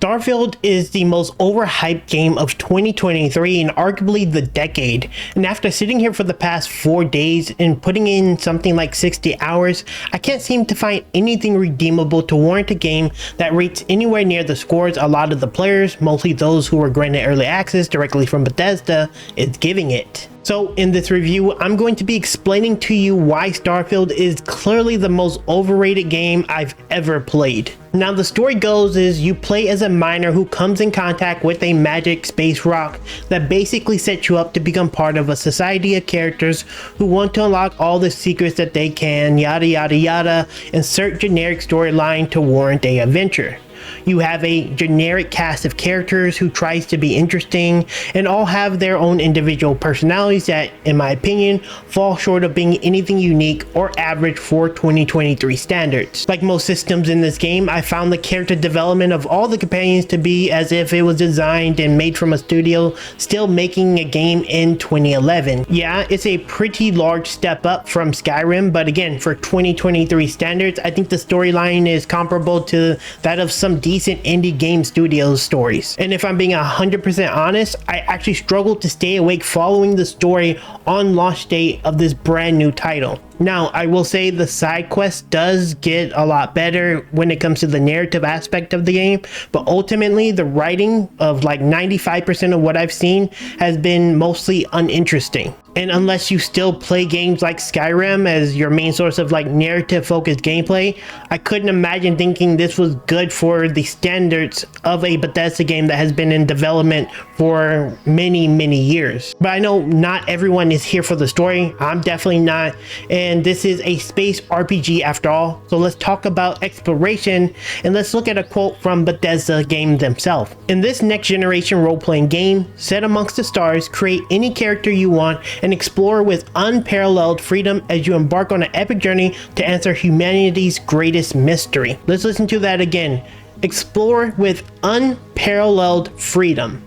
Starfield is the most overhyped game of 2023 and arguably the decade. And after sitting here for the past 4 days and putting in something like 60 hours, I can't seem to find anything redeemable to warrant a game that rates anywhere near the scores a lot of the players, mostly those who were granted early access directly from Bethesda, is giving it. So in this review, I'm going to be explaining to you why Starfield is clearly the most overrated game I've ever played. Now the story goes is you play as a miner who comes in contact with a magic space rock that basically sets you up to become part of a society of characters who want to unlock all the secrets that they can, yada yada yada, insert generic storyline to warrant a adventure. You have a generic cast of characters who tries to be interesting and all have their own individual personalities that, in my opinion, fall short of being anything unique or average for 2023 standards. Like most systems in this game, I found the character development of all the companions to be as if it was designed and made from a studio still making a game in 2011. Yeah, it's a pretty large step up from Skyrim, but again, for 2023 standards, I think the storyline is comparable to that of some decent indie game studios stories. And if I'm being 100% honest, I actually struggled to stay awake following the story on launch date of this brand new title. Now, I will say the side quest does get a lot better when it comes to the narrative aspect of the game, but ultimately the writing of like 95% of what I've seen has been mostly uninteresting. And unless you still play games like Skyrim as your main source of like narrative focused gameplay, I couldn't imagine thinking this was good for the standards of a Bethesda game that has been in development for many years. But I know not everyone is here for the story. I'm definitely not. And this is a space RPG after all. So let's talk about exploration and let's look at a quote from Bethesda Game themselves. In this next generation role-playing game, set amongst the stars, create any character you want and explore with unparalleled freedom as you embark on an epic journey to answer humanity's greatest mystery. Let's listen to that again. Explore with unparalleled freedom.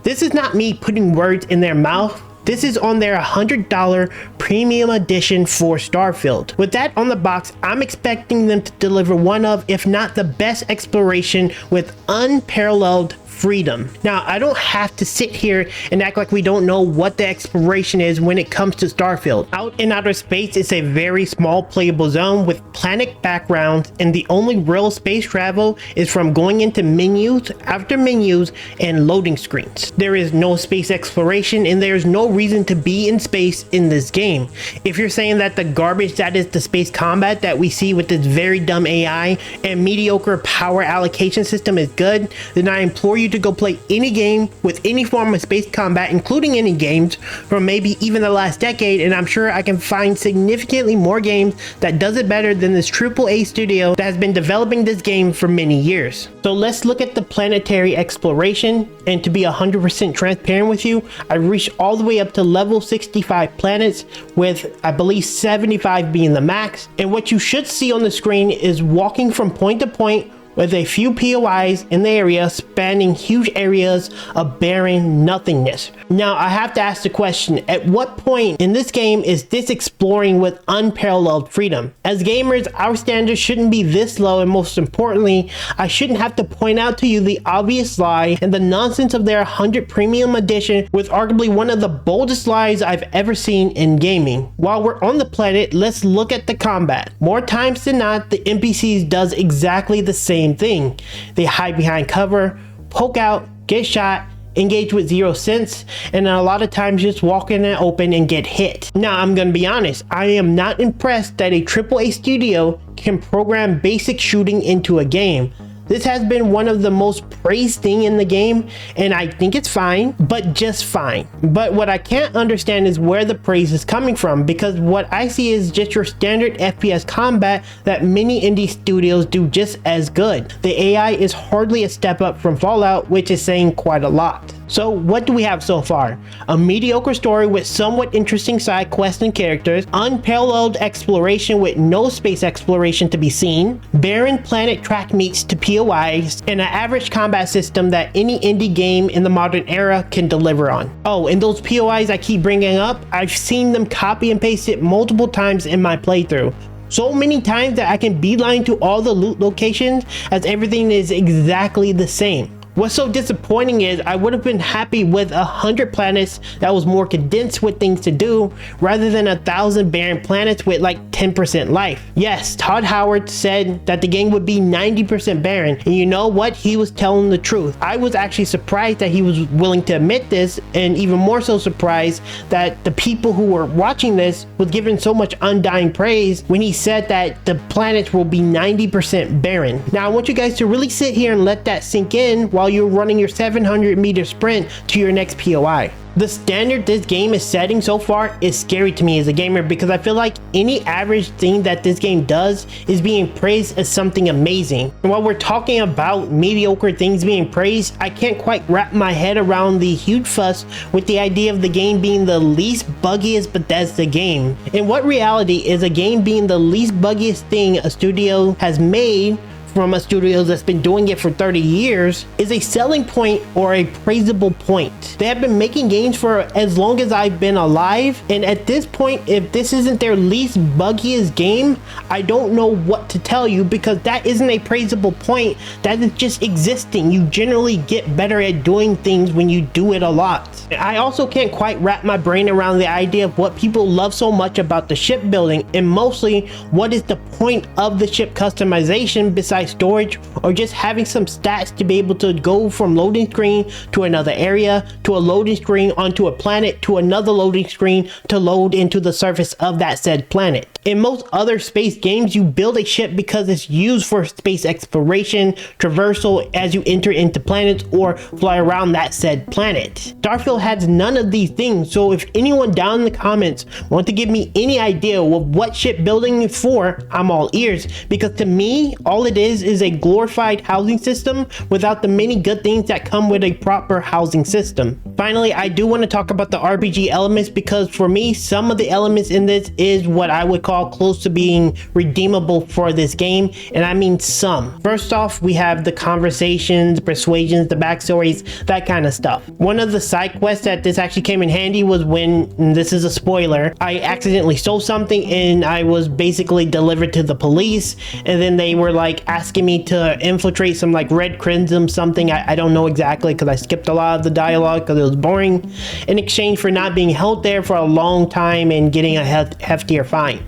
This is not me putting words in their mouth. This is on their $100 premium edition for Starfield. With that on the box, I'm expecting them to deliver one of, if not the best exploration with unparalleled freedom. Now, I don't have to sit here and act like we don't know what the exploration is when it comes to Starfield. Out in outer space, it's a very small playable zone with planet backgrounds, and the only real space travel is from going into menus after menus and loading screens. There is no space exploration and there's no reason to be in space in this game. If you're saying that the garbage that is the space combat that we see with this very dumb AI and mediocre power allocation system is good, then I implore you to go play any game with any form of space combat, including any games from maybe even the last decade, and I'm sure I can find significantly more games that does it better than this AAA studio that has been developing this game for many years. So let's look at the planetary exploration, and to be 100% transparent with you, I reached all the way up to level 65 planets, with I believe 75 being the max, and what you should see on the screen is walking from point to point with a few POIs in the area spanning huge areas of barren nothingness. Now, I have to ask the question, at what point in this game is this exploring with unparalleled freedom? As gamers, our standards shouldn't be this low, and most importantly, I shouldn't have to point out to you the obvious lie and the nonsense of their 100 premium edition with arguably one of the boldest lies I've ever seen in gaming. While we're on the planet, let's look at the combat. More times than not, the NPCs does exactly the same thing. They hide behind cover, poke out, get shot, engage with zero sense, and a lot of times just walk in and open and get hit. Now, I'm gonna be honest, I am not impressed that a AAA studio can program basic shooting into a game. This has been one of the most praised thing in the game, and I think it's fine, but just fine. But what I can't understand is where the praise is coming from, because what I see is just your standard FPS combat that many indie studios do just as good. The AI is hardly a step up from Fallout, which is saying quite a lot. So what do we have so far? A mediocre story with somewhat interesting side quests and characters, unparalleled exploration with no space exploration to be seen, barren planet track meets to POIs, and an average combat system that any indie game in the modern era can deliver on. Oh, and those POIs I keep bringing up, I've seen them copy and paste it multiple times in my playthrough. so many times that I can beeline to all the loot locations as everything is exactly the same. What's so disappointing is I would have been happy with 100 planets that was more condensed with things to do rather than 1,000 barren planets with like 10% life. Yes, Todd Howard said that the game would be 90% barren, and you know what? He was telling the truth. I was actually surprised that he was willing to admit this, and even more so surprised that the people who were watching this was given so much undying praise when he said that the planets will be 90% barren. Now I want you guys to really sit here and let that sink in while you're running your 700-meter sprint to your next POI. The standard this game is setting so far is scary to me as a gamer, because I feel like any average thing that this game does is being praised as something amazing. And while we're talking about mediocre things being praised, I can't quite wrap my head around the huge fuss with the idea of the game being the least buggiest Bethesda game. In what reality is a game being the least buggiest thing a studio has made from a studio that's been doing it for 30 years is a selling point or a praisable point. They have been making games for as long as I've been alive, and at this point, if this isn't their least buggiest game, I don't know what to tell you, because that isn't a praisable point. That is just existing. You generally get better at doing things when you do it a lot. I also can't quite wrap my brain around the idea of what people love so much about the ship building, and mostly what is the point of the ship customization besides storage, or just having some stats to be able to go from loading screen to another area, to a loading screen onto a planet, to another loading screen to load into the surface of that said planet. In most other space games, you build a ship because it's used for space exploration, traversal as you enter into planets or fly around that said planet. Starfield has none of these things, so if anyone down in the comments want to give me any idea of what ship building is for, I'm all ears, because to me, all it is a glorified housing system without the many good things that come with a proper housing system. Finally, I do want to talk about the RPG elements, because for me, some of the elements in this is what I would call close to being redeemable for this game, and I mean some. First off, we have the conversations, persuasions, the backstories, that kind of stuff. One of the side quests that this actually came in handy was when, and this is a spoiler, I accidentally stole something and I was basically delivered to the police, and then they were like asking me to infiltrate some like red crimson something. I don't know exactly, because I skipped a lot of the dialogue because it was boring, in exchange for not being held there for a long time and getting a heftier fine.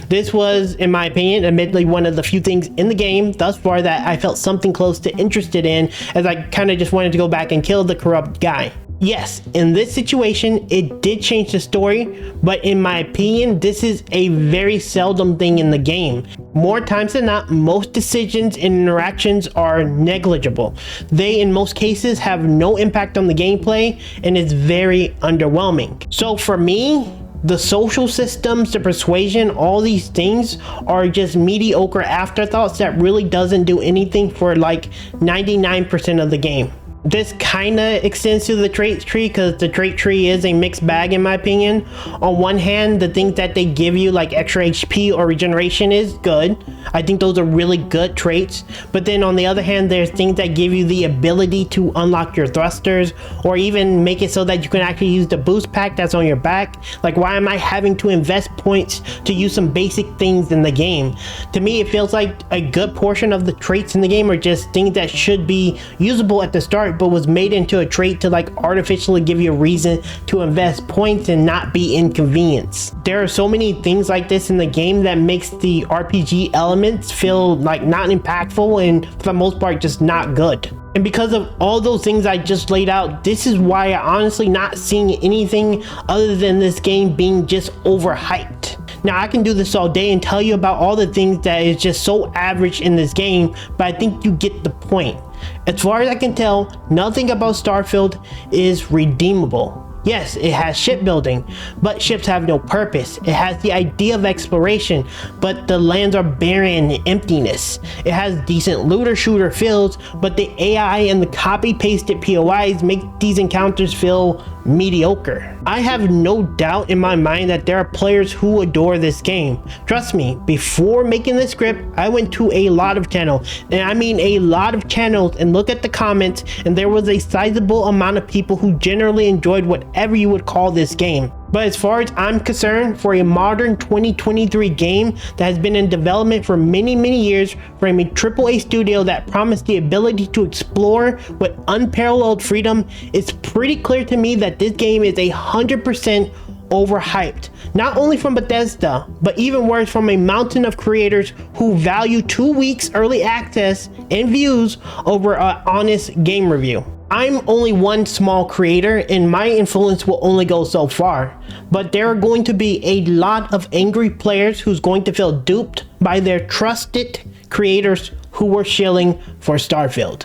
This was, in my opinion, admittedly one of the few things in the game thus far that I felt something close to interested in, as I kind of just wanted to go back and kill the corrupt guy. Yes, in this situation, it did change the story, but in my opinion, this is a very seldom thing in the game. More times than not, most decisions and interactions are negligible. They, in most cases, have no impact on the gameplay, and it's very underwhelming. So for me, the social systems, the persuasion, all these things are just mediocre afterthoughts that really doesn't do anything for like 99% of the game. This kind of extends to the trait tree, because the trait tree is a mixed bag in my opinion. On one hand, the things that they give you like extra HP or regeneration is good. I think those are really good traits. But then on the other hand, there's things that give you the ability to unlock your thrusters, or even make it so that you can actually use the boost pack that's on your back. Like, why am I having to invest points to use some basic things in the game? To me, it feels like a good portion of the traits in the game are just things that should be usable at the start, but was made into a trait to like artificially give you a reason to invest points and not be inconvenienced. There are so many things like this in the game that makes the RPG elements feel like not impactful, and for the most part just not good. And because of all those things I just laid out, this is why I honestly not seeing anything other than this game being just overhyped. Now, I can do this all day and tell you about all the things that is just so average in this game, but I think you get the point. As far as I can tell, nothing about Starfield is redeemable. Yes, it has shipbuilding, but ships have no purpose. It has the idea of exploration, but the lands are barren and emptiness. It has decent looter shooter feels, but the AI and the copy pasted POIs make these encounters feel mediocre. I have no doubt in my mind that there are players who adore this game. Trust me, before making this script, I went to a lot of channels, and I mean a lot of channels, and look at the comments, and there was a sizable amount of people who generally enjoyed whatever you would call this game. But as far as I'm concerned, for a modern 2023 game that has been in development for many years from a AAA studio that promised the ability to explore with unparalleled freedom, it's pretty clear to me that this game is 100% overhyped. Not only from Bethesda, but even worse from a mountain of creators who value 2 weeks early access and views over an honest game review. I'm only one small creator and my influence will only go so far, but there are going to be a lot of angry players who's going to feel duped by their trusted creators who were shilling for Starfield.